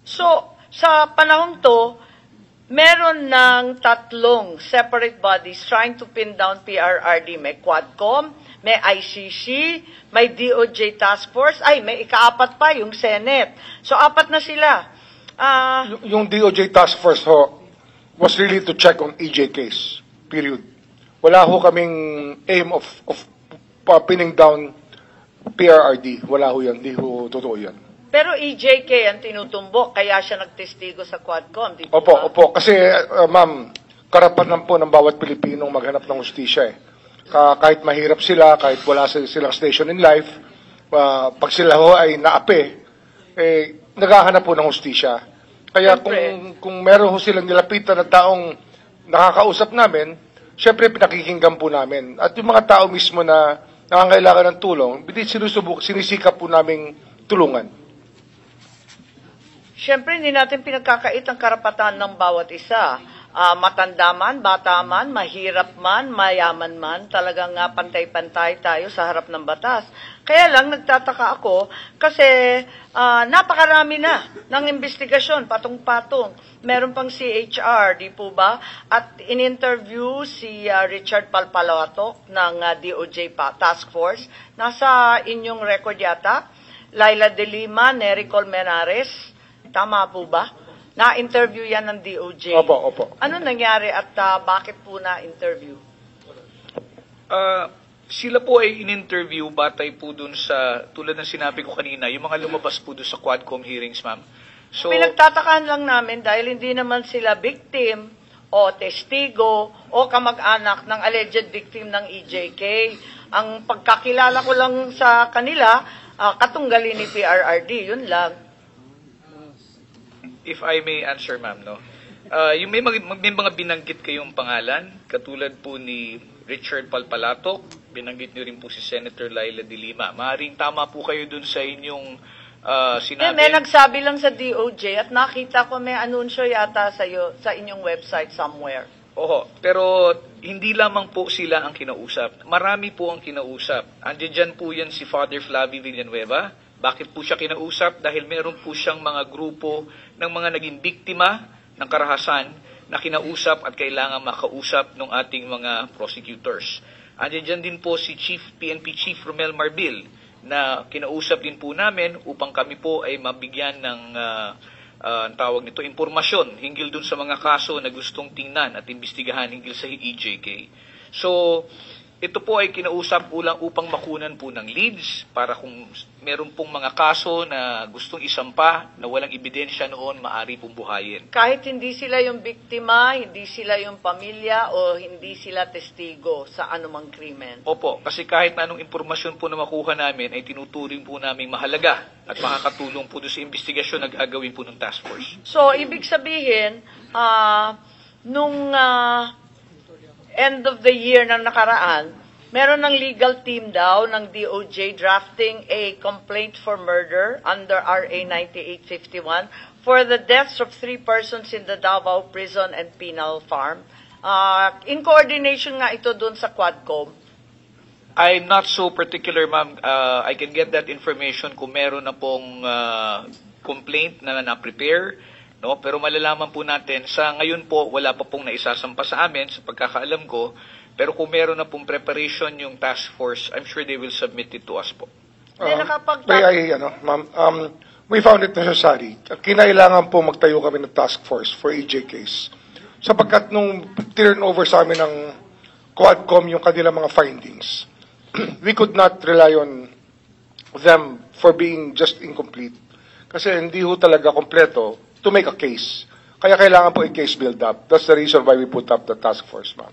So, sa panahong to, meron ng tatlong separate bodies trying to pin down PRRD. May Quadcom, may ICC, may DOJ Task Force, may ikaapat pa, yung Senate. So, apat na sila. Yung DOJ Task Force was really to check on EJ case, period. Wala ho kaming aim of pinning down PRRD. Wala ho yan, hindi ho totoo yan. Pero EJK ang tinutumbok, kaya siya nagtestigo sa Quadcom, di ba? Opo. Kasi, ma'am, karapatan po ng bawat Pilipinong maghanap ng hustisya eh. Kahit mahirap sila, kahit wala silang station in life, pag sila ho ay naapi, naghahanap po ng hustisya. Kaya kung meron ho silang nilapitan na taong nakakausap namin, syempre pinakikinggan po namin. At yung mga tao mismo na nangangailangan ng tulong, sinisikap po naming tulungan. Siyempre, hindi natin pinagkakait ang karapatan ng bawat isa. Matanda man, bata man, mahirap man, mayaman man, talagang pantay-pantay tayo sa harap ng batas. Kaya lang, nagtataka ako kasi napakarami na ng investigasyon, patong-patong. Meron pang CHR, di po ba? At in-interview si Richard Palpalatok ng DOJ Task Force. Nasa inyong record yata. Laila De Lima, Nery Colmenares. Tama po ba? Na-interview yan ng DOJ. Opo. Ano nangyari at bakit po na-interview? Sila po ay in-interview batay po dun sa, tulad ng sinabi ko kanina, yung mga lumabas po dun sa Quadcom hearings, ma'am. So, pinagtatakaan lang namin dahil hindi naman sila victim o testigo o kamag-anak ng alleged victim ng EJK. Ang pagkakilala ko lang sa kanila, katunggali ni PRRD, yun lang. If I may answer, ma'am, no? Yung may mga binanggit kayong pangalan, katulad po ni Richard Palpalatok, binanggit niyo rin po si Senator Laila De Lima. Maaaring tama po kayo dun sa inyong sinabi. May nagsabi lang sa DOJ at nakita ko may anunsyo yata sa inyong website somewhere. Oho, pero hindi lamang po sila ang kinausap. Marami po ang kinausap. Andiyan dyan po yan si Father Flavie Villanueva. Bakit po siya kinausap? Dahil meron po siyang mga grupo ng mga naging biktima ng karahasan na kinausap at kailangan makausap ng ating mga prosecutors. Andiyan dyan din po si PNP Chief Romel Marbil na kinausap din po namin upang kami po ay mabigyan ng tawag nito, impormasyon hinggil dun sa mga kaso na gustong tingnan at imbestigahan hinggil sa EJK. So, ito po ay kinausap upang makunan po ng leads para kung meron pong mga kaso na gustong isampa na walang ebidensya noon, maaari pong buhayin. Kahit hindi sila yung biktima, hindi sila yung pamilya, o hindi sila testigo sa anumang krimen? Opo, kasi kahit na anong impormasyon po na makuha namin ay tinuturing po namin mahalaga at makakatulong po doon sa investigasyon na gagawin po ng task force. So, ibig sabihin, nung end of the year na nakaraan, meron ng legal team daw ng DOJ drafting a complaint for murder under RA 9851 for the deaths of 3 persons in the Davao Prison and Penal Farm. In coordination nga ito doon sa Quadcom. I'm not so particular, ma'am. I can get that information kung meron na pong complaint na na-prepare. No, pero malalaman po natin, sa ngayon po, wala pa pong naisasampa sa amin, sa pagkakaalam ko, pero kung meron na pong preparation yung task force, I'm sure they will submit it to us po. Ma'am, we found it necessary. Kinailangan po magtayo kami ng task force for EJ case. Sapagkat nung turn over sa amin ng Quadcom yung kanilang mga findings, we could not rely on them for being just incomplete. Kasi hindi ho talaga kompleto to make a case. Kaya kailangan po i-case build up. That's the reason why we put up the task force, ma'am.